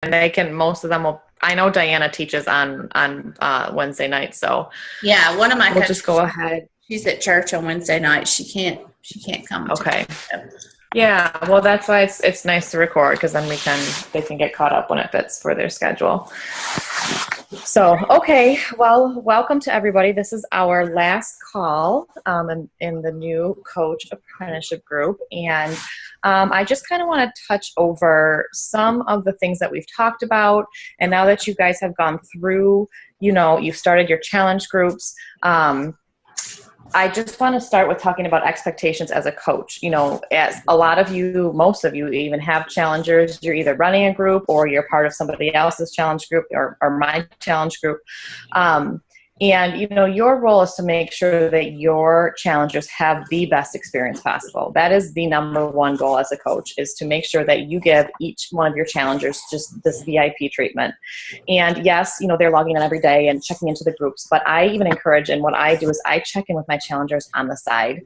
they can, most of them will, I know Diana teaches on Wednesday nights, so Yeah, one of my we'll coaches, just go ahead. she's at church on Wednesday night. She can't come to. Okay. Yeah, well, that's why it's nice to record, because then they can get caught up when it fits for their schedule. So, okay, well, welcome to everybody. This is our last call in the new coach apprenticeship group, and I just kind of want to touch over some of the things that we've talked about. And now that you guys have gone through, you've started your challenge groups. I just want to start with talking about expectations as a coach. As a lot of you, most of you even have challengers. You're either running a group or you're part of somebody else's challenge group or my challenge group. And, your role is to make sure that your challengers have the best experience possible. That is the number one goal as a coach, is to make sure that you give each one of your challengers just this VIP treatment. And yes, they're logging in every day and checking into the groups, but I even encourage, and what I do is I check in with my challengers on the side.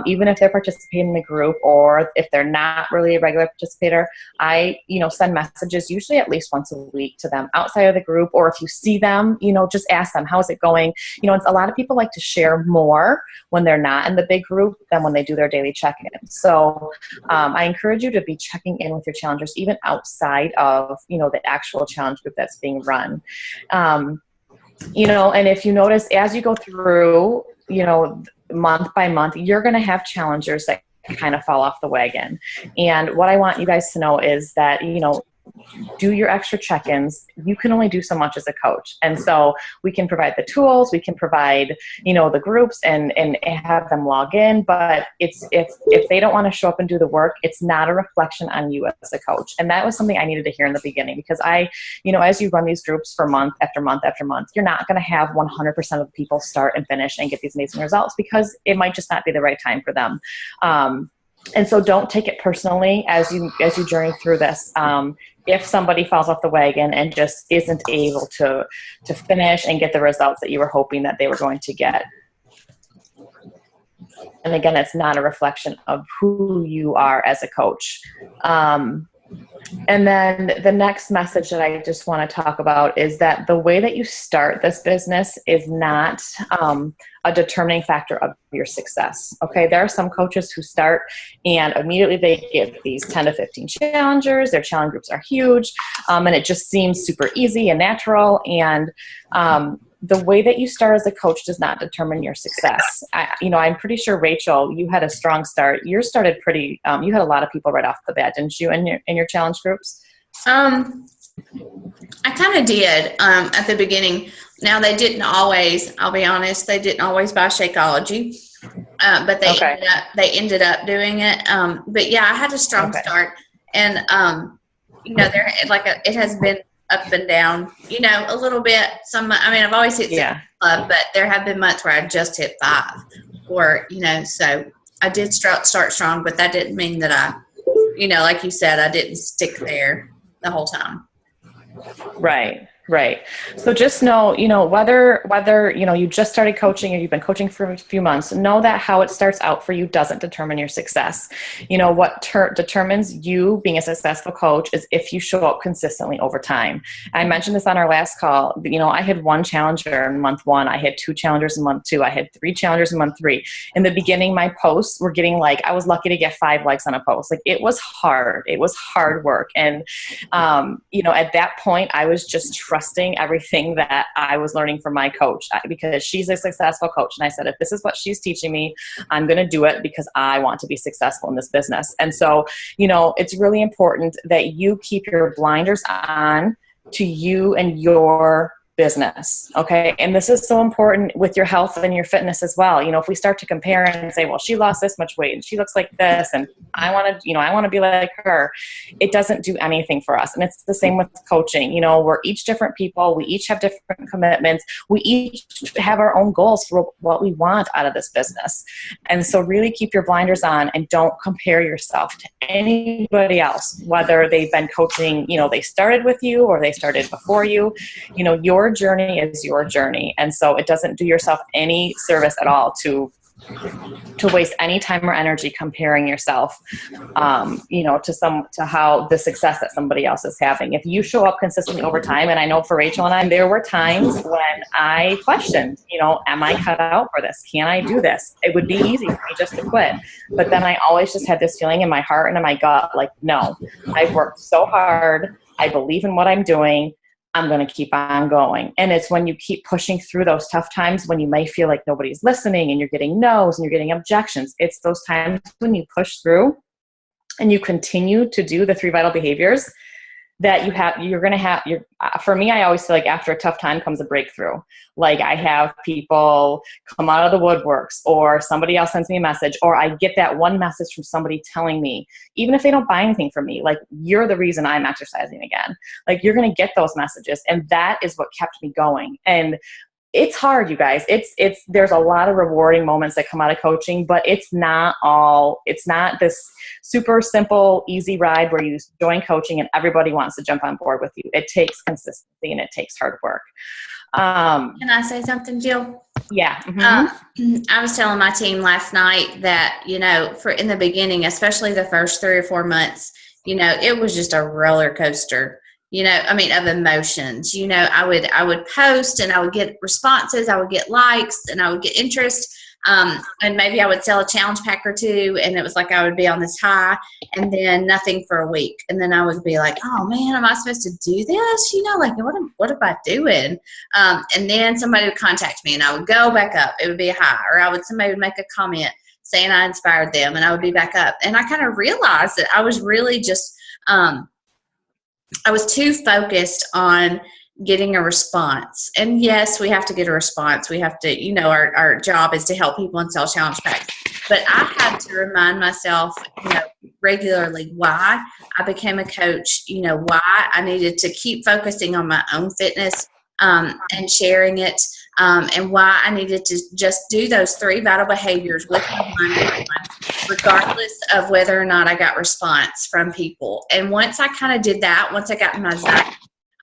Even if they're participating in the group or if they're not really a regular participator, I, send messages usually at least once a week to them outside of the group. Or if you see them, just ask them, how is it going? A lot of people like to share more when they're not in the big group than when they do their daily check-in. So I encourage you to be checking in with your challengers, even outside of, the actual challenge group that's being run. And if you notice, as you go through, month by month, you're going to have challengers that kind of fall off the wagon. And what I want you guys to know is that, do your extra check-ins. You can only do so much as a coach. And so we can provide the tools, we can provide, the groups and have them log in. But it's if they don't want to show up and do the work, it's not a reflection on you as a coach. And that was something I needed to hear in the beginning, because as you run these groups for month after month after month, you're not going to have 100% of the people start and finish and get these amazing results, because it might just not be the right time for them. And so don't take it personally as you journey through this. If somebody falls off the wagon and just isn't able to finish and get the results that you were hoping that they were going to get. And again, it's not a reflection of who you are as a coach. And then the next message that I just want to talk about is that the way that you start this business is not a determining factor of your success. Okay, there are some coaches who start and immediately they get these 10 to 15 challengers. Their challenge groups are huge, and it just seems super easy and natural. And the way that you start as a coach does not determine your success. I'm pretty sure, Rachel, you had a strong start. You started pretty. You had a lot of people right off the bat, didn't you? In your challenge groups. I kind of did at the beginning. Now they didn't always. I'll be honest. They didn't always buy Shakeology, but they ended up doing it. But yeah, I had a strong start, and it has been up and down, a little bit. I've always hit 6 club, but there have been months where I just hit 5 or, so I did start strong, but that didn't mean that I, like you said, I didn't stick there the whole time. Right. So just know, whether, you just started coaching or you've been coaching for a few months, know that how it starts out for you doesn't determine your success. What determines you being a successful coach is if you show up consistently over time. I mentioned this on our last call. I had 1 challenger in month 1. I had 2 challengers in month 2. I had 3 challengers in month 3. In the beginning, my posts were getting I was lucky to get 5 likes on a post. It was hard. It was hard work. And, at that point, I was just trusting everything that I was learning from my coach, because she's a successful coach. And I said, if this is what she's teaching me, I'm going to do it because I want to be successful in this business. And so, it's really important that you keep your blinders on to you and your business. Okay. And this is so important with your health and your fitness as well. If we start to compare and say, well, she lost this much weight and she looks like this, and I want to be like her, it doesn't do anything for us. And it's the same with coaching. We're each different people. We each have different commitments. We each have our own goals for what we want out of this business. And so really keep your blinders on and don't compare yourself to anybody else, whether they've been coaching, they started with you or they started before you. Your journey is your journey. And so it doesn't do yourself any service at all to to waste any time or energy comparing yourself, to how the success that somebody else is having. If you show up consistently over time, and I know for Rachel and I, there were times when I questioned, am I cut out for this? Can I do this? It would be easy for me just to quit. But then I always just had this feeling in my heart and in my gut, like, no, I've worked so hard. I believe in what I'm doing. I'm going to keep on going. And it's when you keep pushing through those tough times when you may feel like nobody's listening and you're getting no's and you're getting objections. It's those times when you push through and you continue to do the 3 vital behaviors that for me, I always feel like after a tough time comes a breakthrough. Like I have people come out of the woodworks, or somebody else sends me a message, or I get that one message from somebody telling me, even if they don't buy anything from me, like, you're the reason I'm exercising again. Like, you're going to get those messages. And that is what kept me going. And it's hard, you guys. There's a lot of rewarding moments that come out of coaching, but it's not this super simple, easy ride where you join coaching and everybody wants to jump on board with you. It takes consistency and it takes hard work. Can I say something, Jill? Yeah. Mm-hmm. I was telling my team last night that, for in the beginning, especially the first 3 or 4 months, it was just a roller coaster. Of emotions. I would post and I would get responses, I would get likes, and I would get interest. And maybe I would sell a challenge pack or 2, and it was like I would be on this high, and then nothing for a week. And then I would be like, oh man, am I supposed to do this? What am I doing? And then somebody would contact me and I would go back up. It would be a high, or somebody would make a comment saying I inspired them, and I would be back up. And I kind of realized that I was really just, I was too focused on getting a response. And yes, we have to get a response. We have to, our job is to help people and sell challenge packs. But I had to remind myself, regularly why I became a coach, why I needed to keep focusing on my own fitness and sharing it, and why I needed to just do those 3 vital behaviors with my mind, regardless of whether or not I got response from people. And once I kind of did that, once I got in my zone,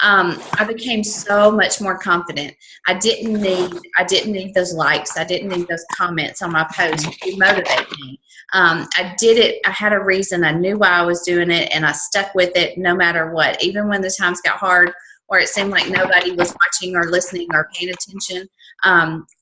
I became so much more confident. I didn't need those likes. I didn't need those comments on my post to motivate me. I did it. I had a reason. I knew why I was doing it, and I stuck with it no matter what. Even when the times got hard, or it seemed like nobody was watching or listening or paying attention,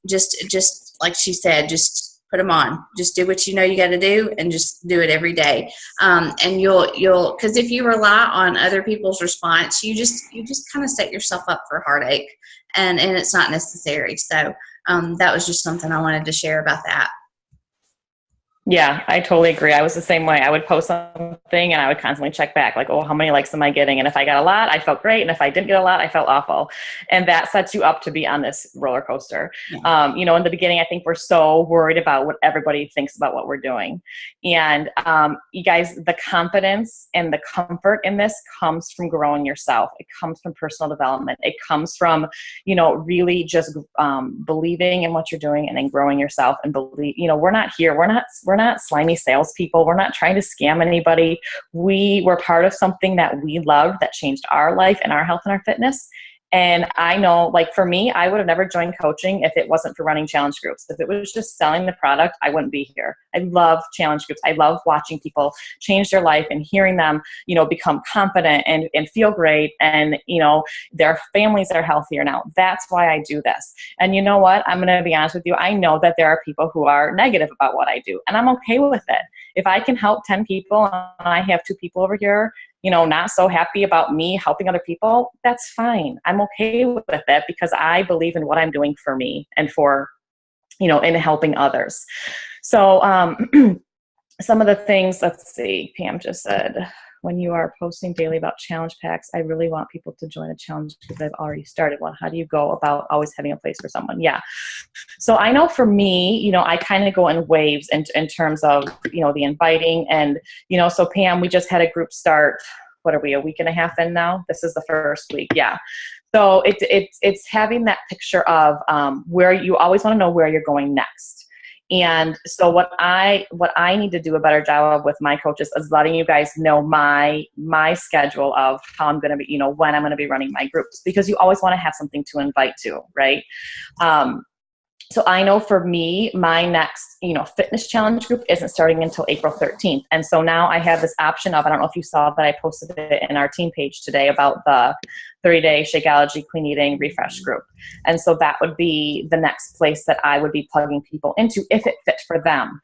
just like she said, just put them on. Just do what you know you got to do, and just do it every day. And you'll, because if you rely on other people's response, you just kind of set yourself up for heartache, and it's not necessary. So that was just something I wanted to share about that. Yeah, I totally agree. I was the same way. I would post something and I would constantly check back, like, oh, how many likes am I getting? And if I got a lot, I felt great. And if I didn't get a lot, I felt awful. And that sets you up to be on this roller coaster. Yeah. In the beginning, I think we're so worried about what everybody thinks about what we're doing. And you guys, the confidence and the comfort in this comes from growing yourself. It comes from personal development. It comes from, really just believing in what you're doing and then growing yourself and believe, we're not here. We're not slimy salespeople. We're not trying to scam anybody. We were part of something that we loved that changed our life and our health and our fitness. And I know, like for me, I would have never joined coaching if it wasn't for running challenge groups. If it was just selling the product, I wouldn't be here. I love challenge groups. I love watching people change their life and hearing them, become confident and feel great. And, their families are healthier now. That's why I do this. And you know what? I'm going to be honest with you. I know that there are people who are negative about what I do, and I'm okay with it. If I can help 10 people and I have 2 people over here, not so happy about me helping other people, that's fine. I'm okay with it because I believe in what I'm doing for me and for, in helping others. So some of the things, let's see, Pam just said, when you are posting daily about challenge packs, I really want people to join a challenge because I've already started one. How do you go about always having a place for someone? Yeah. So I know for me, I kind of go in waves in terms of, the inviting and, so Pam, we just had a group start. What are we, a week and a half in now? This is the first week. Yeah. So it's having that picture of where you always want to know where you're going next. And so what I need to do a better job of with my coaches is letting you guys know my schedule of how I'm going to be, when I'm going to be running my groups, because you always want to have something to invite to, right? So I know for me, my next, fitness challenge group isn't starting until April 13th. And so now I have this option of, I don't know if you saw that I posted it in our team page today about the 30-day Shakeology clean eating refresh group. And so that would be the next place that I would be plugging people into if it fit for them.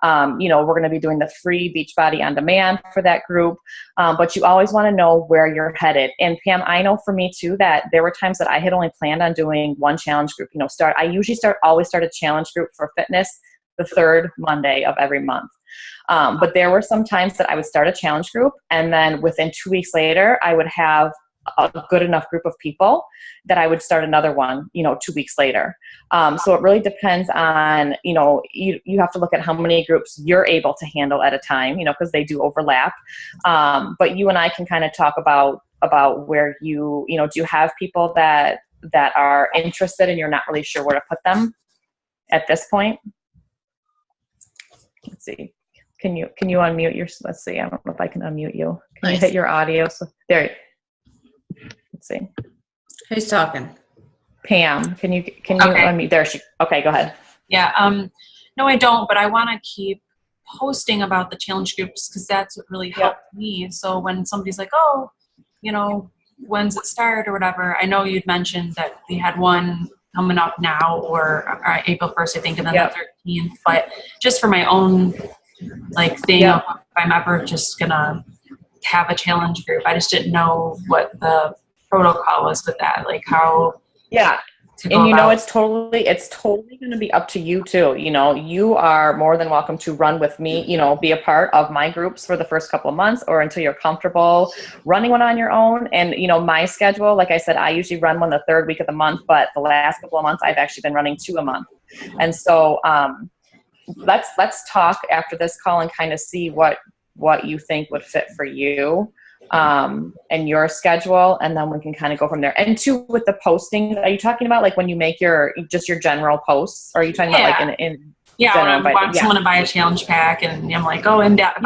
We're going to be doing the free Beachbody on demand for that group. But you always want to know where you're headed. And Pam, I know for me too, that there were times that I had only planned on doing one challenge group, I usually always start a challenge group for fitness the third Monday of every month. But there were some times that I would start a challenge group, and then within 2 weeks later, I would have a good enough group of people that I would start another one, 2 weeks later. So it really depends on, you have to look at how many groups you're able to handle at a time, because they do overlap. But you and I can kind of talk about where do you have people that are interested and you're not really sure where to put them at this point? Let's see. Can you unmute let's see. I don't know if I can unmute you. Can you hit your audio? So there. Let's see. Who's talking? Pam, can you unmute? There okay, go ahead. Yeah, no, I don't, but I want to keep posting about the challenge groups because that's what really helped me. So when somebody's like, oh, when's it start or whatever, I know you'd mentioned that we had one coming up now or April 1st, I think, and then the 13th, but just for my own thing, if I'm ever just gonna have a challenge group, I just didn't know what the protocol was with that, how it's totally going to be up to you too. You are more than welcome to run with me, be a part of my groups for the first couple of months or until you're comfortable running one on your own. And my schedule, like I said, I usually run one the third week of the month, but the last couple of months I've actually been running 2 a month. And so let's talk after this call and kind of see what you think would fit for you and your schedule, and then we can kind of go from there. And two, with the posting, are you talking about when you make your general posts, or are you talking about in general? I want someone to buy a challenge pack, and I'm like, in depth.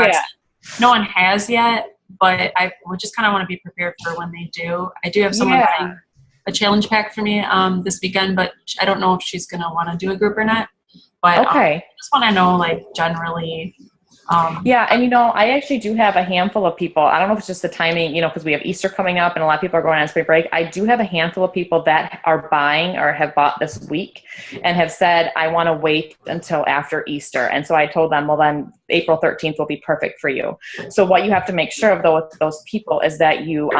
No one has yet, but I would just kind of want to be prepared for when they do. I do have someone buying a challenge pack for me this weekend, but I don't know if she's going to want to do a group or not. But I just want to know, generally. And I actually do have a handful of people. I don't know if it's just the timing, because we have Easter coming up and a lot of people are going on spring break. I do have a handful of people that are buying or have bought this week and have said, I want to wait until after Easter. And so I told them, well, then April 13th will be perfect for you. So what you have to make sure of with those people is that you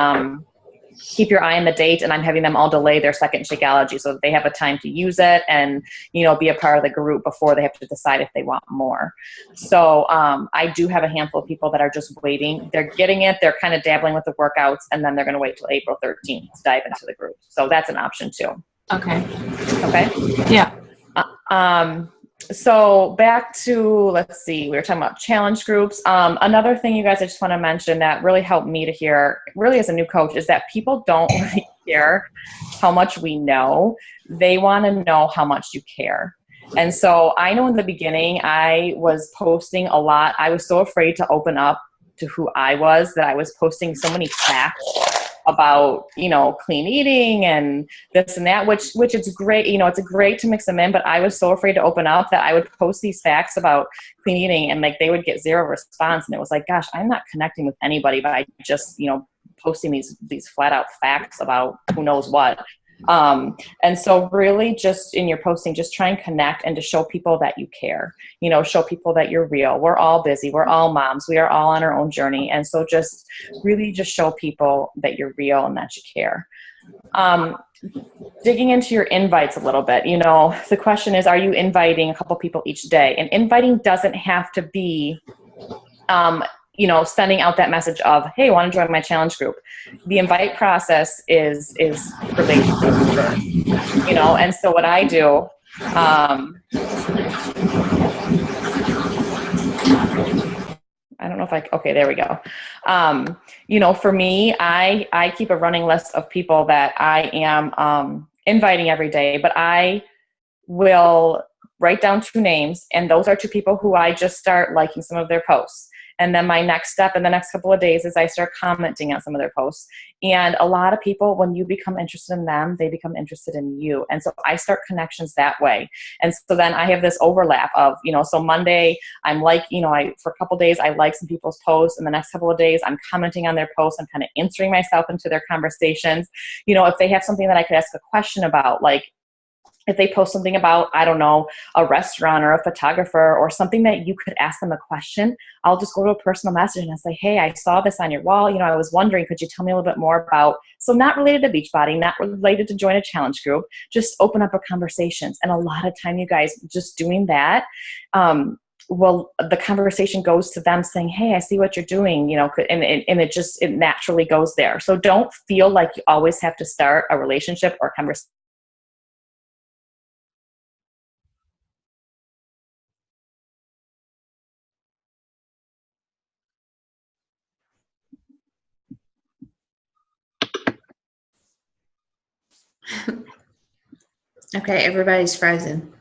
keep your eye on the date, and I'm having them all delay their second Shakeology so that they have a time to use it and, be a part of the group before they have to decide if they want more. So I do have a handful of people that are just waiting. They're getting it. They're kind of dabbling with the workouts, and then they're going to wait till April 13th to dive into the group. So that's an option too. Okay. Yeah. So back to, let's see, we were talking about challenge groups. Another thing, you guys, I just want to mention that really helped me to hear, really as a new coach, is that people don't really care how much we know. They want to know how much you care. And so I know in the beginning, I was posting a lot. I was so afraid to open up to who I was that I was posting so many facts about, clean eating and this and that, which it's great. It's great to mix them in, but I was so afraid to open up that I would post these facts about clean eating and they would get zero response. And it was like, gosh, I'm not connecting with anybody by just, posting these flat out facts about who knows what. And so really just in your posting, just try and connect and to show people that you care, show people that you're real. We're all busy. We're all moms. We are all on our own journey. And so just really just show people that you're real and that you care. Digging into your invites a little bit, the question is, are you inviting a couple people each day? And inviting doesn't have to be, sending out that message of, hey, want to join my challenge group. The invite process is relationship first, and so what I do, I don't know if okay, there we go. For me, I keep a running list of people that I am inviting every day, but I will write down 2 names, and those are 2 people who I just start liking some of their posts. And then my next step in the next couple of days is I start commenting on some of their posts. And a lot of people, when you become interested in them, they become interested in you. And so I start connections that way. And so then I have this overlap of, so Monday I'm like, for a couple of days I like some people's posts, and the next couple of days I'm commenting on their posts. I'm kind of inserting myself into their conversations. If they have something that I could ask a question about, like if they post something about, I don't know, a restaurant or a photographer or something that you could ask them a question, I'll just go to a personal message and I'll say, hey, I saw this on your wall. I was wondering, could you tell me a little bit more about, so not related to Beachbody, not related to join a challenge group, just open up a conversations. And a lot of time, you guys, just doing that, well, the conversation goes to them saying, hey, I see what you're doing, and it naturally goes there. So don't feel like you always have to start a relationship or conversation. Okay, everybody's frozen.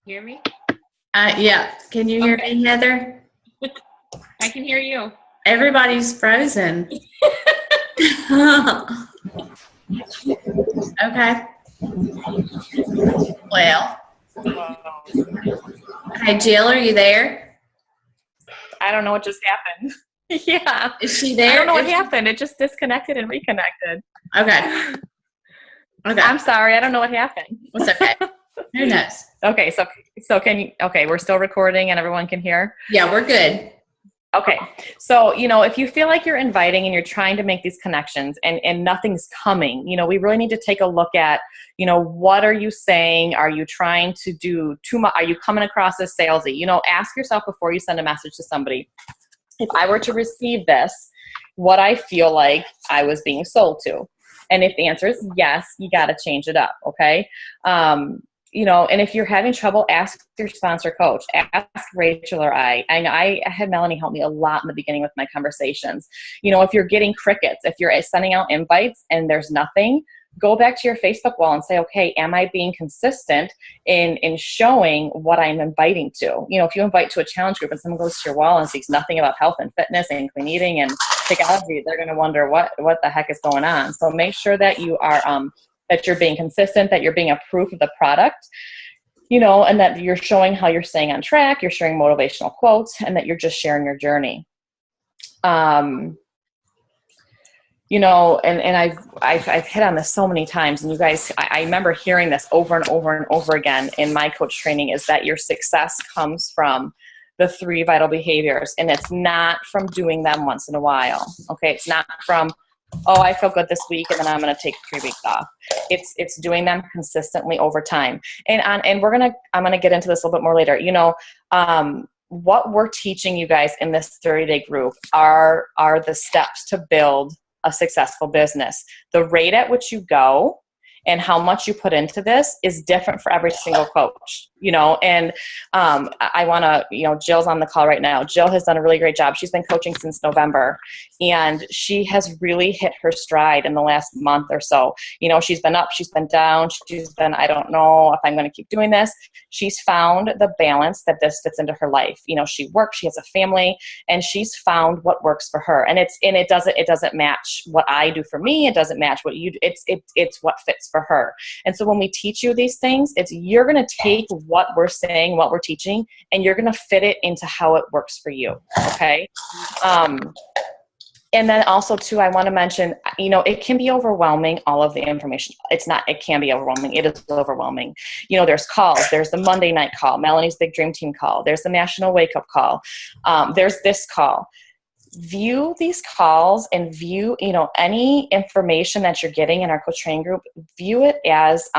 Hear me? Yeah. Can you hear me, Heather? I can hear you. Everybody's frozen. Okay. Well. Hey, Jill, are you there? I don't know what just happened. Yeah. Is she there? I don't know what happened. It just disconnected and reconnected. Okay. I'm sorry. I don't know what happened. It's okay. Who knows? Okay. So can you, we're still recording and everyone can hear? Yeah, we're good. Okay. So, if you feel like you're inviting and you're trying to make these connections and nothing's coming, we really need to take a look at, what are you saying? Are you trying to do too much? Are you coming across as salesy? Ask yourself before you send a message to somebody, if I were to receive this, what I feel like I was being sold to. And if the answer is yes, you got to change it up. Okay. And if you're having trouble, ask your sponsor coach, ask Rachel or I. And I had Melanie help me a lot in the beginning with my conversations. If you're getting crickets, if you're sending out invites and there's nothing, go back to your Facebook wall and say, okay, am I being consistent in showing what I'm inviting to? If you invite to a challenge group and someone goes to your wall and sees nothing about health and fitness and clean eating and Shakeology, they're going to wonder what the heck is going on. So make sure that you are, that you're being consistent, that you're being a proof of the product, and that you're showing how you're staying on track, you're sharing motivational quotes, and that you're just sharing your journey. And I've hit on this so many times, and you guys, I remember hearing this over and over and over again in my coach training, is that your success comes from the 3 vital behaviors, and it's not from doing them once in a while. Okay. It's not from, oh, I feel good this week, and then I'm going to take 3 weeks off. It's doing them consistently over time. And I'm going to get into this a little bit more later. What we're teaching you guys in this 30-day group are the steps to build a successful business. The rate at which you go and how much you put into this is different for every single coach, and I want to, Jill's on the call right now. Jill has done a really great job. She's been coaching since November, and she has really hit her stride in the last month or so. She's been up, she's been down, she's been, I don't know if I'm going to keep doing this. She's found the balance that this fits into her life. She works, she has a family, and she's found what works for her. And it doesn't match what I do for me. It doesn't match what you do. It's what fits for her. And so when we teach you these things, you're going to take what we're saying, what we're teaching, and you're going to fit it into how it works for you. Okay. And then also too, I want to mention, it can be overwhelming, all of the information. It can be overwhelming. It is overwhelming. There's calls. There's the Monday night call, Melanie's Big Dream Team call. There's the National Wake Up call. There's this call. View these calls and view, any information that you're getting in our coach training group, view it as,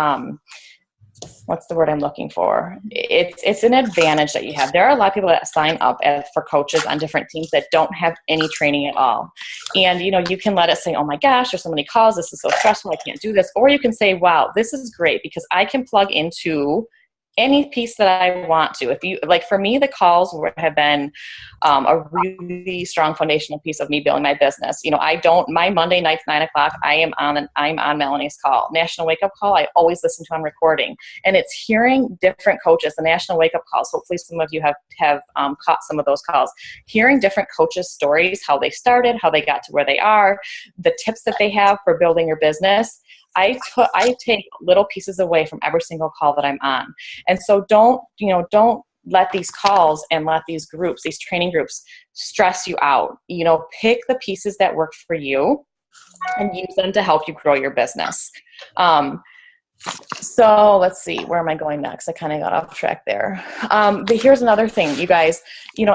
what's the word I'm looking for? It's an advantage that you have. There are a lot of people that sign up for coaches on different teams that don't have any training at all. And, you can let it say, oh my gosh, there's so many calls. This is so stressful. I can't do this. Or you can say, wow, this is great because I can plug into any piece that I want to. If you like, for me, the calls have been a really strong foundational piece of me building my business. My Monday nights, 9:00, I'm on Melanie's call. National Wake Up Call, I always listen to on recording. And it's hearing different coaches, the National Wake Up Calls. Hopefully some of you have caught some of those calls. Hearing different coaches' stories, how they started, how they got to where they are, the tips that they have for building your business. I take little pieces away from every single call that I'm on. And so don't let these calls and let these groups, these training groups, stress you out. Pick the pieces that work for you and use them to help you grow your business. So let's see, where am I going next? I kind of got off track there. But here's another thing, you guys,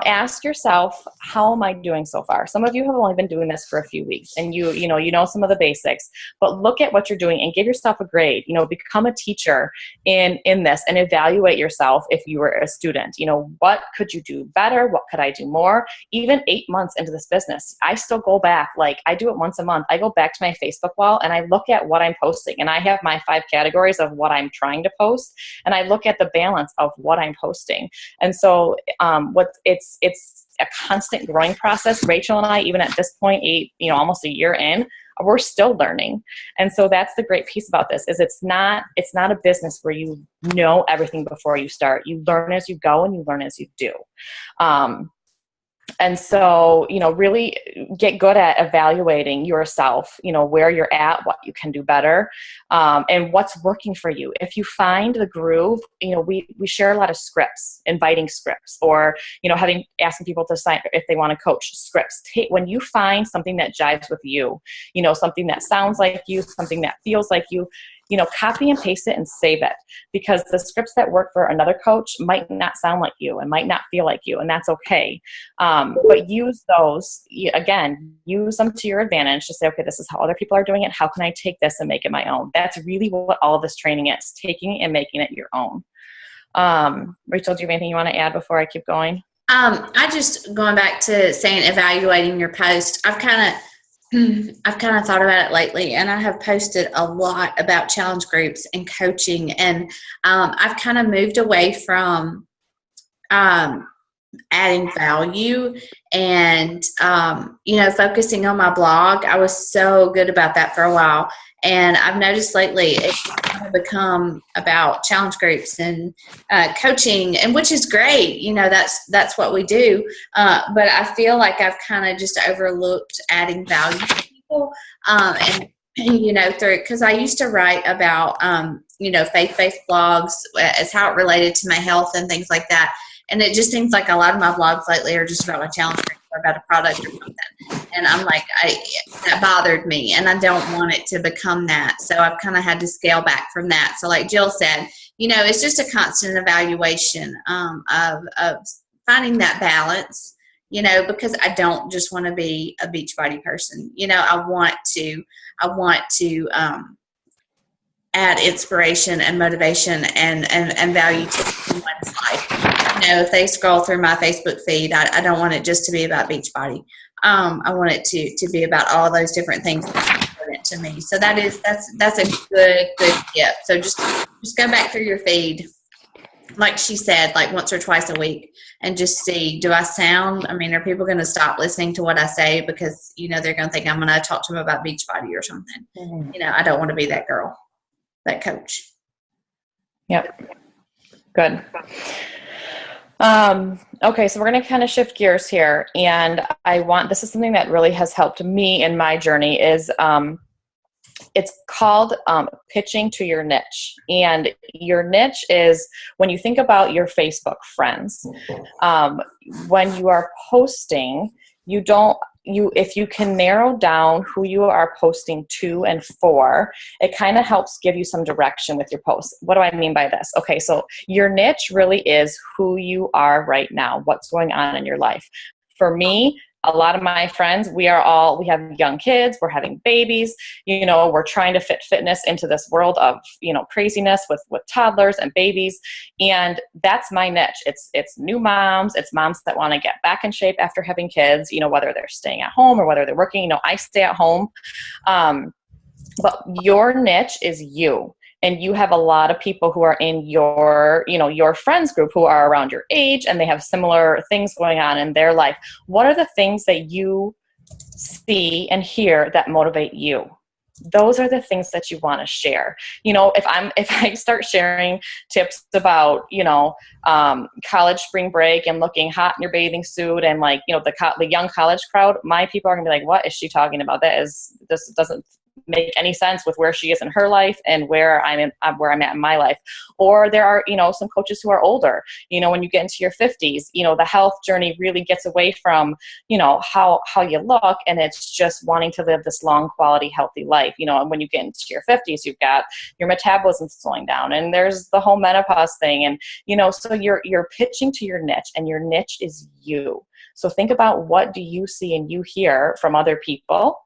ask yourself, how am I doing so far? Some of you have only been doing this for a few weeks, and you know some of the basics, but look at what you're doing and give yourself a grade. Become a teacher in this and evaluate yourself. If you were a student, what could you do better? What could I do more? Even 8 months into this business, I still go back. Like, I do it once a month. I go back to my Facebook wall and I look at what I'm posting, and I have my 5 categories of what I'm trying to post, and I look at the balance of what I'm posting. And so it's a constant growing process. Rachel and I, even at this point, almost a year in, we're still learning. And so that's the great piece about this, is it's not a business where you know everything before you start. You learn as you go, and you learn as you do. And so, really get good at evaluating yourself, where you're at, what you can do better, and what's working for you. If you find the groove, we share a lot of scripts, inviting scripts, or, asking people to sign if they want to coach, scripts. When you find something that jives with you, something that sounds like you, something that feels like you, copy and paste it and save it, because the scripts that work for another coach might not sound like you and might not feel like you, and that's okay. But use those, again, use them to your advantage to say, okay, this is how other people are doing it. How can I take this and make it my own? That's really what all of this training is, taking it and making it your own. Rachel, do you have anything you want to add before I keep going? I just, going back to saying evaluating your post, I've kind of thought about it lately, and I have posted a lot about challenge groups and coaching, and I've kind of moved away from adding value and focusing on my blog. I was so good about that for a while, and I've noticed lately it's kind of become about challenge groups and coaching, and which is great. That's what we do. But I feel like I've kind of just overlooked adding value to people, and through, because I used to write about faith-based blogs as how it related to my health and things like that. And it just seems like a lot of my blogs lately are just about my challenge group or about a product or something. And I'm like, that bothered me, and I don't want it to become that. So I've kind of had to scale back from that. So like Jill said, it's just a constant evaluation of finding that balance, because I don't just want to be a Beachbody person. I want to add inspiration and motivation and value to someone's life. If they scroll through my Facebook feed, I don't want it just to be about Beachbody. I want it to be about all those different things that are important to me. So that's a good tip. So just go back through your feed, like she said, like once or twice a week, and just see, do I sound, are people going to stop listening to what I say because, they're going to think I'm going to talk to them about Beachbody or something. Mm-hmm. I don't want to be that girl, that coach. Yep. Good. Okay, so we're going to kind of shift gears here, and this is something that really has helped me in my journey, is it's called pitching to your niche. And your niche is when you think about your Facebook friends, when you are posting, if you can narrow down who you are posting to and for, it kind of helps give you some direction with your posts. What do I mean by this? Okay, so your niche really is who you are right now, what's going on in your life. For me, a lot of my friends, we have young kids, we're having babies, we're trying to fit fitness into this world of, craziness with toddlers and babies. And that's my niche. It's new moms, it's moms that want to get back in shape after having kids, whether they're staying at home or whether they're working. I stay at home. But your niche is you. and you have a lot of people who are in your, your friends group who are around your age and they have similar things going on in their life, what are the things that you see and hear that motivate you? Those are the things that you want to share. If I start sharing tips about, college spring break and looking hot in your bathing suit and the young college crowd, my people are gonna be like, what is she talking about? This doesn't make any sense with where she is in her life and where I'm at in my life. Or there are, some coaches who are older, when you get into your 50s, the health journey really gets away from, how you look, and it's just wanting to live this long, quality, healthy life. And when you get into your 50s, you've got your metabolism slowing down, and there's the whole menopause thing. And, so you're pitching to your niche, and your niche is you. So think about, what do you see and you hear from other people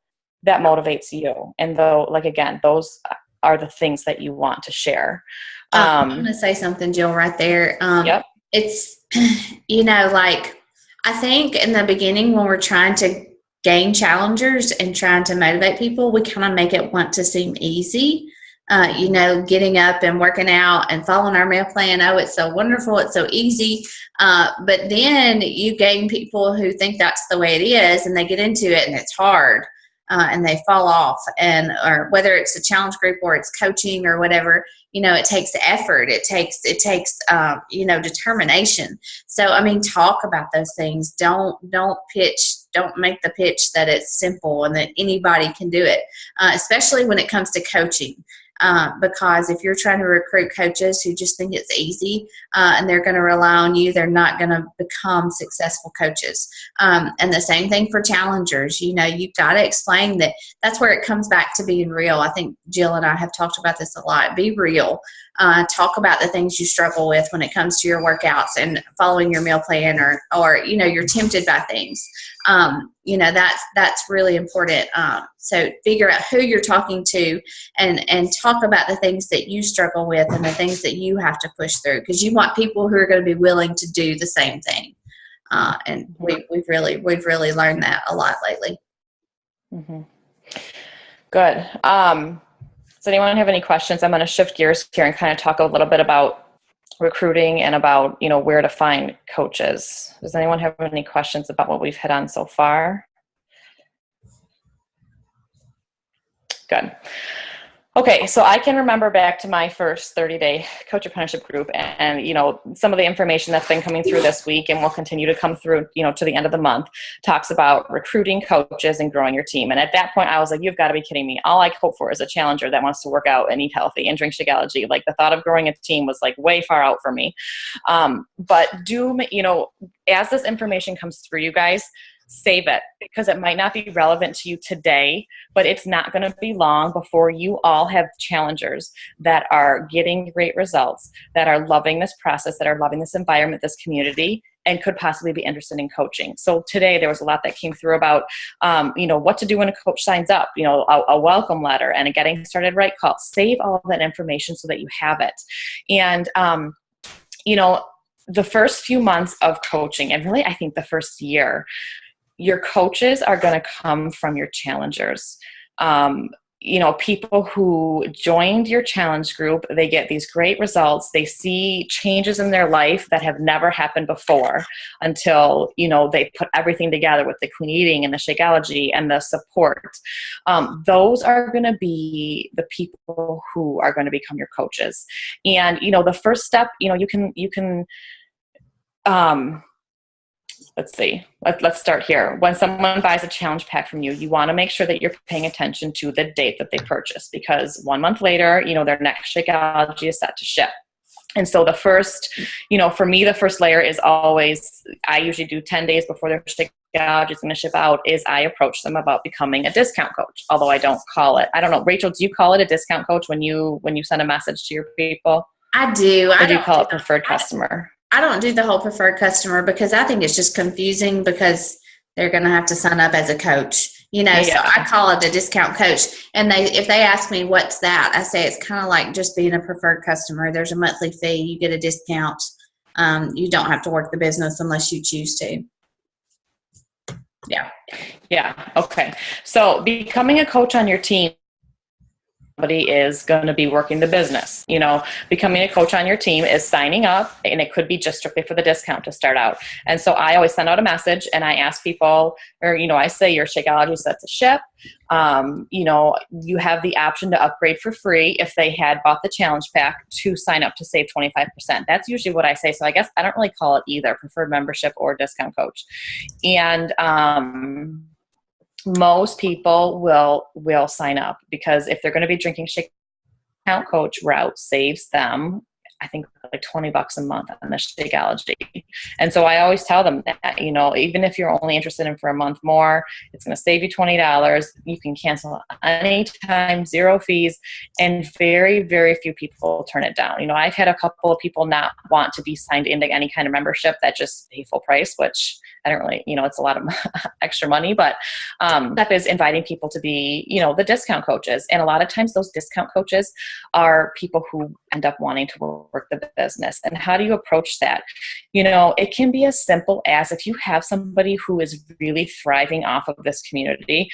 that motivates you? And those are the things that you want to share. I'm going to say something, Jill, right there. Yep. It's, I think in the beginning when we're trying to gain challengers and trying to motivate people, we kind of make it want to seem easy. Getting up and working out and following our meal plan. Oh, it's so wonderful. It's so easy. But then you gain people who think that's the way it is, and they get into it and it's hard. And they fall off, or whether it's a challenge group or it's coaching or whatever, it takes effort. It takes determination. So, talk about those things. Don't make the pitch that it's simple and that anybody can do it, especially when it comes to coaching. Because if you're trying to recruit coaches who just think it's easy and they're going to rely on you, they're not going to become successful coaches. And the same thing for challengers. You've got to explain that. That's where it comes back to being real. I think Jill and I have talked about this a lot. Be real. Talk about the things you struggle with when it comes to your workouts and following your meal plan, or you're tempted by things. That's really important. So figure out who you're talking to and talk about the things that you struggle with and the things that you have to push through, because you want people who are going to be willing to do the same thing. And we've really learned that a lot lately. Mm-hmm. Good. Does anyone have any questions? I'm going to shift gears here and kind of talk a little bit about recruiting and about, where to find coaches. Does anyone have any questions about what we've hit on so far? Good. Okay, so I can remember back to my first 30-day coach apprenticeship group, and some of the information that's been coming through this week and will continue to come through, to the end of the month, talks about recruiting coaches and growing your team. And at that point, I was like, you've got to be kidding me. All I hope for is a challenger that wants to work out and eat healthy and drink Shakeology. Like, the thought of growing a team was way far out for me. But as this information comes through, you guys, save it, because it might not be relevant to you today, but it's not going to be long before you all have challengers that are getting great results, that are loving this process, that are loving this environment, this community, and could possibly be interested in coaching. So today there was a lot that came through about, what to do when a coach signs up, a welcome letter and a getting started right call. Save all of that information so that you have it. And, the first few months of coaching, and really I think the first year, your coaches are going to come from your challengers. People who joined your challenge group, they get these great results. They see changes in their life that have never happened before until, they put everything together with the clean eating and the Shakeology and the support. Those are going to be the people who are going to become your coaches. And, the first step, you can let's see. Let's start here. When someone buys a challenge pack from you, you want to make sure that you're paying attention to the date that they purchase, because 1 month later, their next Shakeology is set to ship. And so the first, for me, the first layer is always, I usually do 10 days before their Shakeology is going to ship out, is I approach them about becoming a discount coach. Although I don't call it, I don't know, Rachel, do you call it a discount coach when you send a message to your people? I do. Or do you call it preferred customer? I don't do the whole preferred customer, because I think it's just confusing, because they're going to have to sign up as a coach, Yeah. So I call it a discount coach. And if they ask me what's that, I say it's kind of like just being a preferred customer. There's a monthly fee. You get a discount. You don't have to work the business unless you choose to. Yeah. Yeah. Okay. So becoming a coach on your team somebody is going to be working the business. You know, becoming a coach on your team is signing up, and it could be just strictly for the discount to start out. And so I always send out a message and I ask people, or, you know, I say your Shakeology set to ship. You know, you have the option to upgrade for free if they had bought the challenge pack to sign up to save 25%. That's usually what I say. So I guess I don't really call it either preferred membership or discount coach. And, most people will sign up because if they're going to be drinking Shakeout Coach route saves them, I think, like $20 a month on the Shakeology. And so I always tell them that, you know, even if you're only interested in for a month more, it's going to save you $20. You can cancel anytime, 0 fees, and very, very few people turn it down. You know, I've had a couple of people not want to be signed into any kind of membership that just pay full price, which I don't really, you know, it's a lot of extra money, but that is inviting people to be, you know, the discount coaches. And a lot of times those discount coaches are people who end up wanting to work the business. And how do you approach that? You know, it can be as simple as if you have somebody who is really thriving off of this community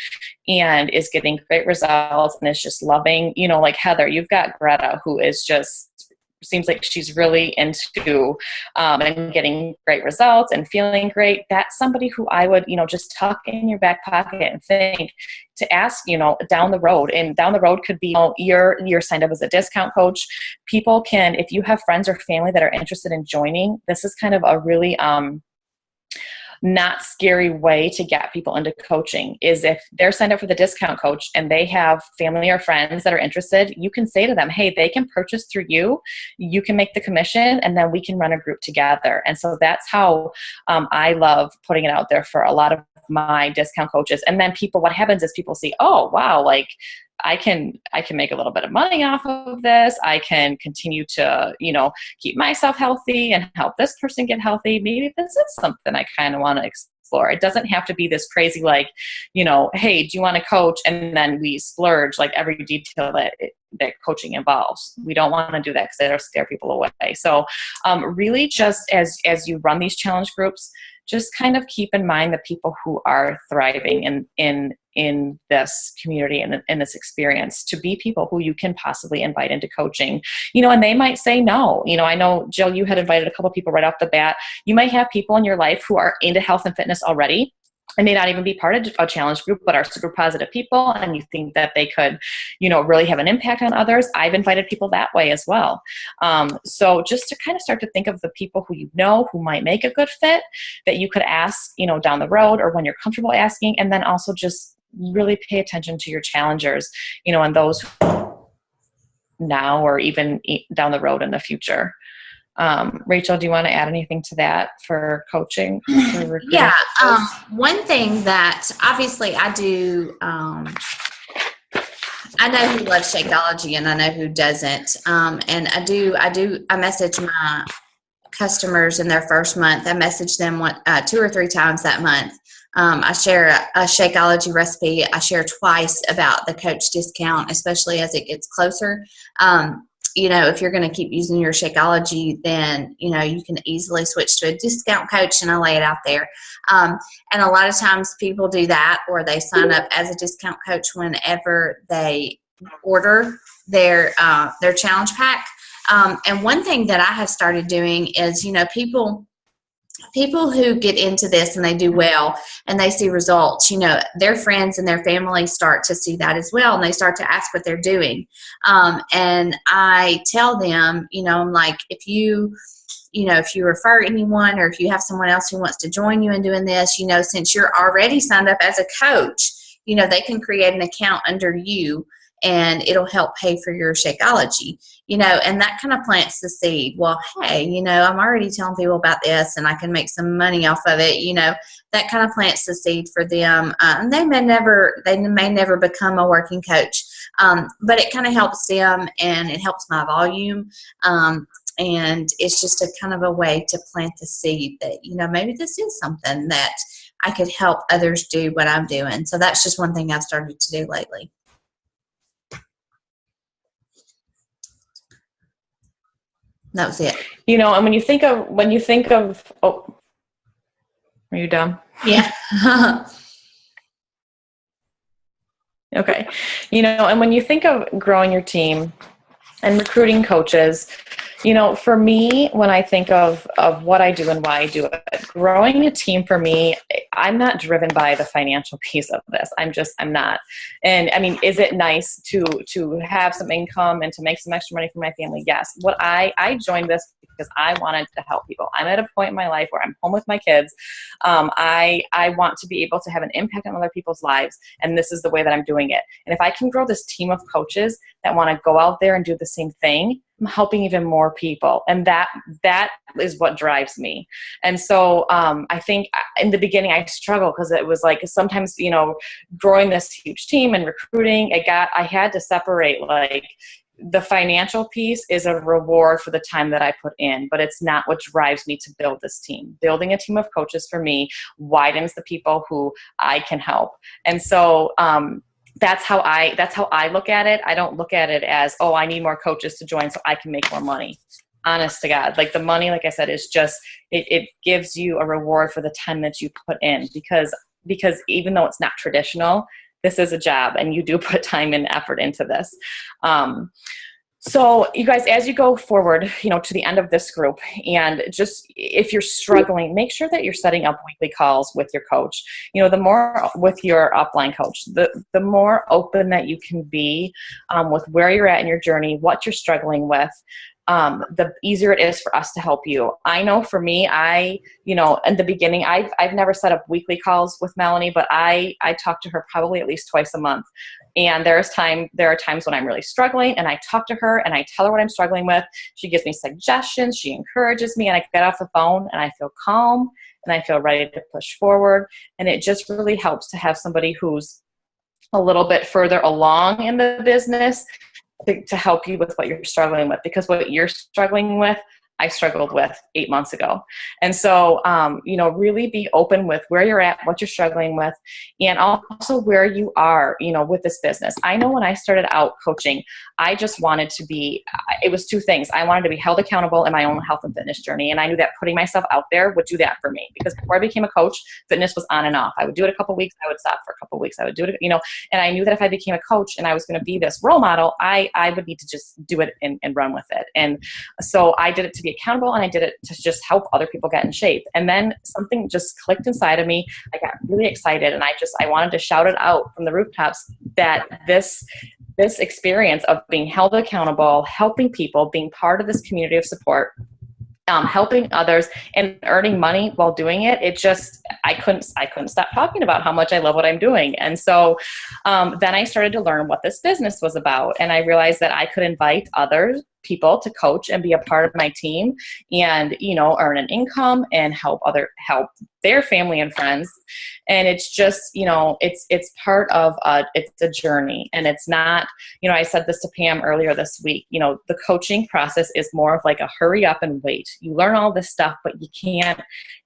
and is getting great results and is just loving, you know, like Heather, you've got Greta, who is just, seems like she's really into and getting great results and feeling great. That's somebody who I would, you know, just tuck in your back pocket and think to ask, you know, down the road. And down the road could be, you know, you're signed up as a discount coach. People can, if you have friends or family that are interested in joining, this is kind of a really not scary way to get people into coaching is if they're signed up for the discount coach and they have family or friends that are interested, you can say to them, hey, they can purchase through you, you can make the commission, and then we can run a group together. And so that's how I love putting it out there for a lot of my discount coaches. And then people, what happens is people see, oh, wow, like I can make a little bit of money off of this. I can continue to, you know, keep myself healthy and help this person get healthy. Maybe this is something I kind of want to explore. It doesn't have to be this crazy, like, you know, hey, do you want to coach? And then we splurge like every detail that coaching involves. We don't want to do that because that'll scare people away. So really just as you run these challenge groups, just kind of keep in mind the people who are thriving in this community and in this experience to be people who you can possibly invite into coaching, you know, and they might say no. You know, I know, Jill, you had invited a couple of people right off the bat. You might have people in your life who are into health and fitness already and may not even be part of a challenge group, but are super positive people, and you think that they could, you know, really have an impact on others. I've invited people that way as well. So just to kind of start to think of the people who you know who might make a good fit that you could ask, you know, down the road or when you're comfortable asking, and then also just really pay attention to your challengers, you know, and those now or even down the road in the future. Rachel, do you want to add anything to that for coaching? Yeah. One thing that obviously I do, I know who loves Shakeology and I know who doesn't. And I message my customers in their first month. I message them 2 or 3 times that month. I share a Shakeology recipe. I share twice about the coach discount, especially as it gets closer. You know, if you're going to keep using your Shakeology, then, you know, you can easily switch to a discount coach, and I lay it out there. And a lot of times people do that, or they sign up as a discount coach whenever they order their challenge pack. And one thing that I have started doing is, you know, people who get into this and they do well and they see results, you know, their friends and their family start to see that as well, and they start to ask what they're doing. And I tell them, you know, I'm like, if you refer anyone, or if you have someone else who wants to join you in doing this, you know, since you're already signed up as a coach, you know, they can create an account under you and it'll help pay for your Shakeology, you know, and that kind of plants the seed. Well, hey, you know, I'm already telling people about this and I can make some money off of it, you know, that kind of plants the seed for them. And they may never become a working coach, but it kind of helps them and it helps my volume. And it's just a kind of a way to plant the seed that, you know, maybe this is something that I could help others do what I'm doing. So that's just one thing I've started to do lately. That was it. You know, and when you think of, oh, are you done? Yeah. Okay. And when you think of growing your team and recruiting coaches, for me, when I think of what I do and why I do it, growing a team for me, I'm not driven by the financial piece of this. I'm not. And I mean, is it nice to have some income and to make some extra money for my family? Yes. I joined this because I wanted to help people. I'm at a point in my life where I'm home with my kids. I want to be able to have an impact on other people's lives, and this is the way that I'm doing it. And if I can grow this team of coaches that want to go out there and do the same thing, I'm helping even more people. And that is what drives me. And so I think in the beginning I struggled because it was like sometimes, growing this huge team and recruiting, I had to separate, like, the financial piece is a reward for the time that I put in, but it's not what drives me to build this team. Building a team of coaches for me widens the people who I can help. And so, that's how I look at it. I don't look at it as, oh, I need more coaches to join so I can make more money. Honest to God, like the money, like I said, is just, it gives you a reward for the time that you put in, because even though it's not traditional, this is a job and you do put time and effort into this. So you guys, as you go forward, to the end of this group, and just if you're struggling, make sure that you're setting up weekly calls with your coach. The more with your upline coach, the more open that you can be with where you're at in your journey, what you're struggling with, the easier it is for us to help you. I know for me, in the beginning, I've never set up weekly calls with Melanie, but I talk to her probably at least twice a month. And there are times when I'm really struggling, and I talk to her and I tell her what I'm struggling with. She gives me suggestions. She encourages me, and I get off the phone and I feel calm and I feel ready to push forward. And it just really helps to have somebody who's a little bit further along in the business to help you with what you're struggling with, because what you're struggling with, I struggled with 8 months ago. And so, really be open with where you're at, what you're struggling with, and also where you are, with this business. I know when I started out coaching, I just wanted to be, it was two things. I wanted to be held accountable in my own health and fitness journey. And I knew that putting myself out there would do that for me, because before I became a coach, fitness was on and off. I would do it a couple of weeks. I would stop for a couple of weeks. I would do it, and I knew that if I became a coach and I was going to be this role model, I would need to just do it and run with it. And so I did it to be accountable, and I did it to just help other people get in shape. And then something just clicked inside of me. I got really excited, and I wanted to shout it out from the rooftops that this experience of being held accountable, helping people, being part of this community of support, helping others and earning money while doing it, I couldn't stop talking about how much I love what I'm doing. And so then I started to learn what this business was about, and I realized that I could invite other people to coach and be a part of my team, and earn an income and help their family and friends. And it's just, it's part of it's a journey, and it's not, I said this to Pam earlier this week, the coaching process is more of like a hurry up and wait. You learn all this stuff, but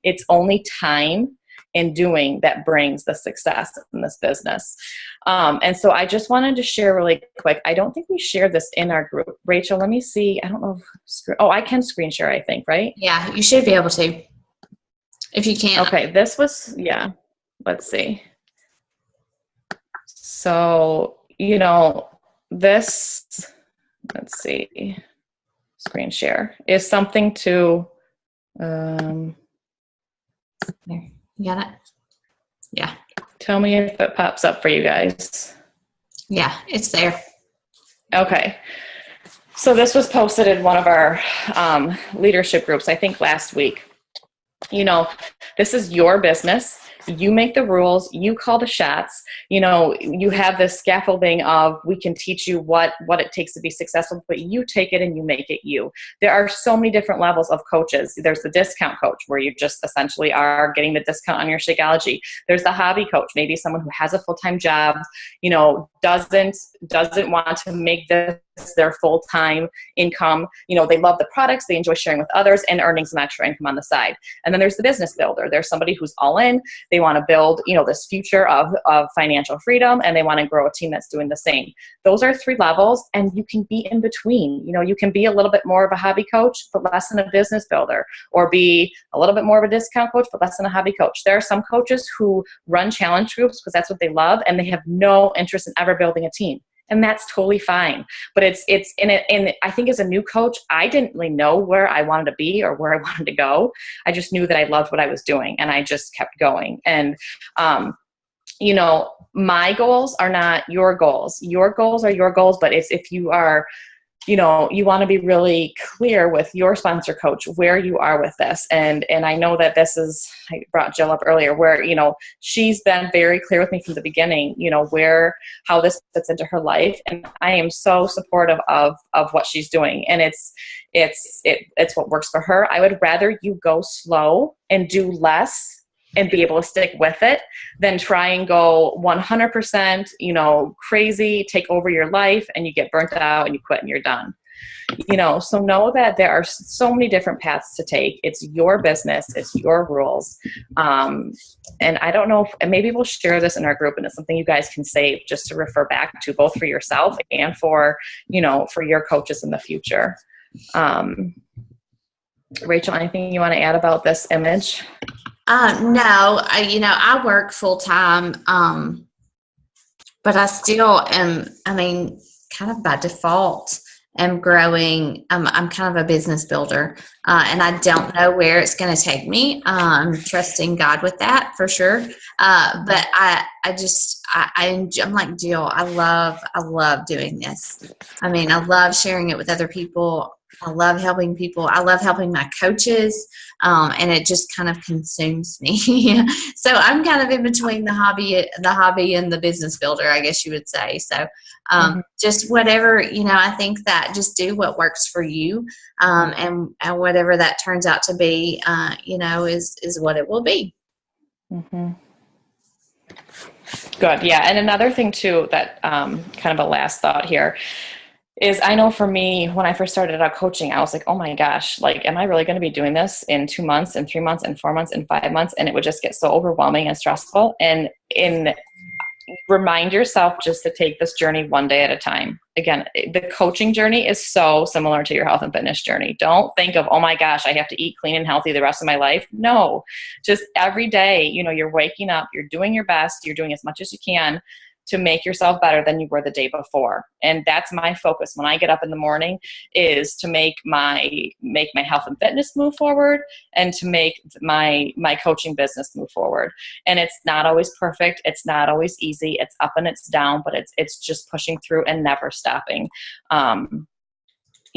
it's only time and doing that brings the success in this business. And so I just wanted to share really quick. I don't think we shared this in our group. Rachel, let me see. I don't know. I can screen share, I think, right? Yeah, you should be able to. If you can't. Okay, let's see. So, this, let's see, screen share is something to, there, you got it? Yeah. Tell me if it pops up for you guys. Yeah, it's there. Okay. So this was posted in one of our leadership groups, I think last week. This is your business. You make the rules, you call the shots. You have this scaffolding of, we can teach you what it takes to be successful, but you take it and you make it you. There are so many different levels of coaches. There's the discount coach, where you just essentially are getting the discount on your Shakeology. There's the hobby coach, maybe someone who has a full-time job, doesn't doesn't want to make this their full-time income. They love the products, they enjoy sharing with others and earning some extra income on the side. And then there's the business builder. There's somebody who's all in. They want to build, this future of financial freedom, and they want to grow a team that's doing the same. Those are 3 levels, and you can be in between. You can be a little bit more of a hobby coach, but less than a business builder, or be a little bit more of a discount coach, but less than a hobby coach. There are some coaches who run challenge groups because that's what they love, and they have no interest in ever building a team. And that's totally fine. But it's I think as a new coach, I didn't really know where I wanted to be or where I wanted to go. I just knew that I loved what I was doing, and I just kept going. And, my goals are not your goals. Your goals are your goals. But if you are, you want to be really clear with your sponsor coach where you are with this. And I know that I brought Jill up earlier where, she's been very clear with me from the beginning, how this fits into her life. And I am so supportive of what she's doing. And it's what works for her. I would rather you go slow and do less and be able to stick with it than try and go 100%, crazy, take over your life, and you get burnt out and you quit and you're done. So know that there are so many different paths to take. It's your business. It's your rules. And I don't know and maybe we'll share this in our group, and it's something you guys can save just to refer back to, both for yourself and for your coaches in the future. Rachel, anything you want to add about this image? No, I work full time, but I still am, kind of by default, am growing. I'm kind of a business builder, and I don't know where it's going to take me. I'm trusting God with that for sure. But I'm like Jill. I love doing this. I love sharing it with other people. I love helping people. I love helping my coaches. And it just kind of consumes me. So I'm kind of in between the hobby and the business builder, I guess you would say. So just whatever, I think that just do what works for you. And whatever that turns out to be, is what it will be. Mm-hmm. Good. Yeah. And another thing too, that kind of a last thought here, is I know for me, when I first started out coaching, I was like, oh my gosh, am I really going to be doing this in 2 months and 3 months and 4 months and 5 months? And it would just get so overwhelming and stressful. And remind yourself just to take this journey one day at a time. Again, the coaching journey is so similar to your health and fitness journey. Don't think of, oh my gosh, I have to eat clean and healthy the rest of my life. No, just every day, you're waking up, you're doing your best, you're doing as much as you can to make yourself better than you were the day before. And that's my focus when I get up in the morning, is to make my health and fitness move forward, and to make my coaching business move forward. And it's not always perfect. It's not always easy. It's up and it's down, but it's just pushing through and never stopping.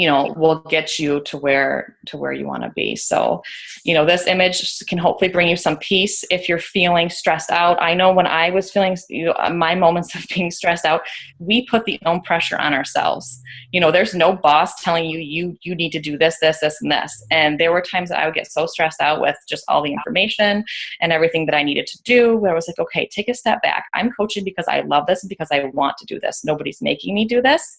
Will get you to where you want to be. So, this image can hopefully bring you some peace if you're feeling stressed out. I know when I was feeling, my moments of being stressed out, we put the own pressure on ourselves. There's no boss telling you need to do this, this, this, and this. And there were times that I would get so stressed out with just all the information and everything that I needed to do, where I was like, okay, take a step back. I'm coaching because I love this and because I want to do this. Nobody's making me do this.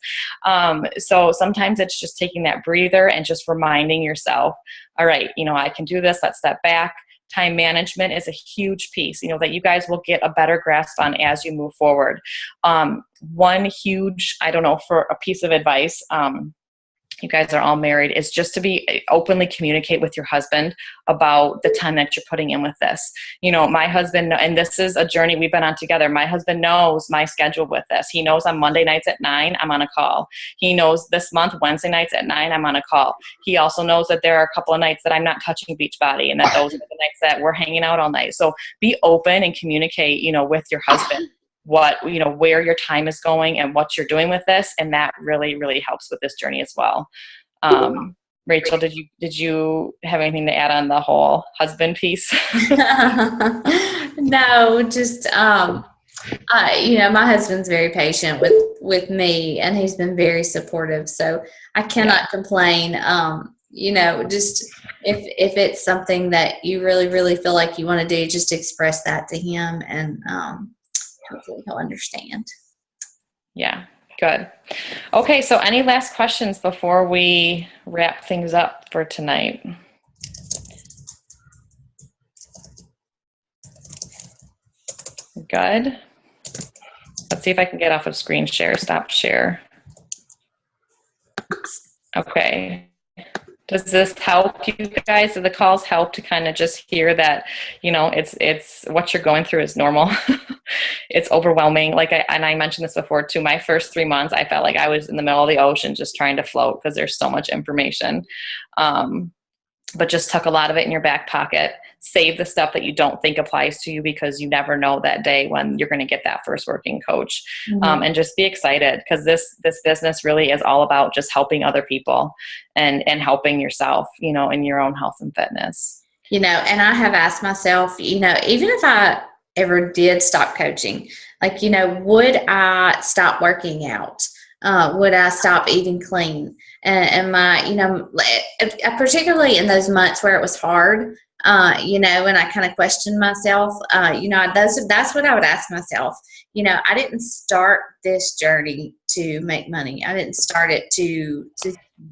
So sometimes it's just taking that breather and just reminding yourself, all right, I can do this. Let's step back. Time management is a huge piece, that you guys will get a better grasp on as you move forward. One huge, for a piece of advice, you guys are all married, is just to be openly communicate with your husband about the time that you're putting in with this. My husband, and this is a journey we've been on together. My husband knows my schedule with this. He knows on Monday nights at 9, I'm on a call. He knows this month, Wednesday nights at 9, I'm on a call. He also knows that there are a couple of nights that I'm not touching Beachbody, and that those are the nights that we're hanging out all night. So be open and communicate, with your husband, where your time is going and what you're doing with this. And that really, really helps with this journey as well. Rachel, did you have anything to add on the whole husband piece? No, just, my husband's very patient with me, and he's been very supportive. So I cannot complain. Just if it's something that you really, really feel like you want to do, just express that to him, and hopefully he'll understand. Yeah. Good. Okay, so any last questions before we wrap things up for tonight? Good. Let's see if I can get off of screen share, stop share. Okay. Does this help you guys? Do the calls help to kind of just hear that, you know, it's what you're going through is normal. It's overwhelming. And I mentioned this before too, my first 3 months, I felt like I was in the middle of the ocean just trying to float because there's so much information. But just tuck a lot of it in your back pocket. Save the stuff that you don't think applies to you, because you never know that day when you're going to get that first working coach. Mm-hmm. And just be excited, because this business really is all about just helping other people and helping yourself, you know, in your own health and fitness. You know, and I have asked myself, you know, even if I ever did stop coaching, like, you know, would I stop working out? Would I stop eating clean? And my, you know, particularly in those months where it was hard, you know, and I kind of questioned myself, you know, that's what I would ask myself. You know, I didn't start this journey to make money. I didn't start it to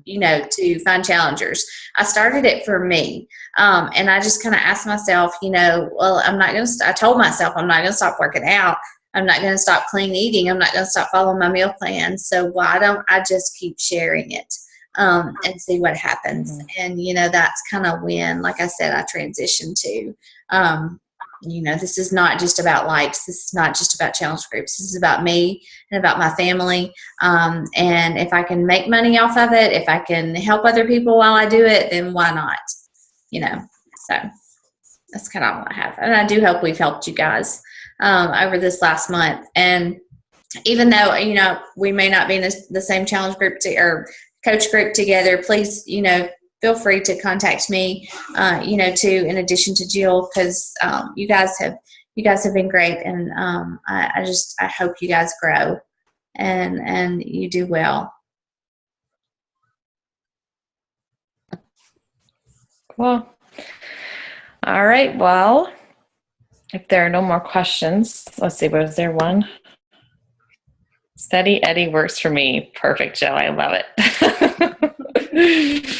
you know, to find challengers. I started it for me. And I just kind of asked myself, you know, well, I told myself I'm not going to stop working out. I'm not going to stop clean eating. I'm not going to stop following my meal plan. So why don't I just keep sharing it and see what happens? Mm-hmm. And, you know, that's kind of when, like I said, I transitioned to, you know, this is not just about likes. This is not just about challenge groups. This is about me and about my family. And if I can make money off of it, if I can help other people while I do it, then why not? You know, so that's kind of all I have. And I do hope we've helped you guys over this last month. And even though, you know, we may not be in the same challenge group or coach group together, please, you know, feel free to contact me, you know, too, in addition to Jill, because you guys have been great. And I hope you guys grow and you do well. Cool. All right. Well, if there are no more questions, let's see, was there one? Steady Eddie works for me. Perfect, Joe. I love it.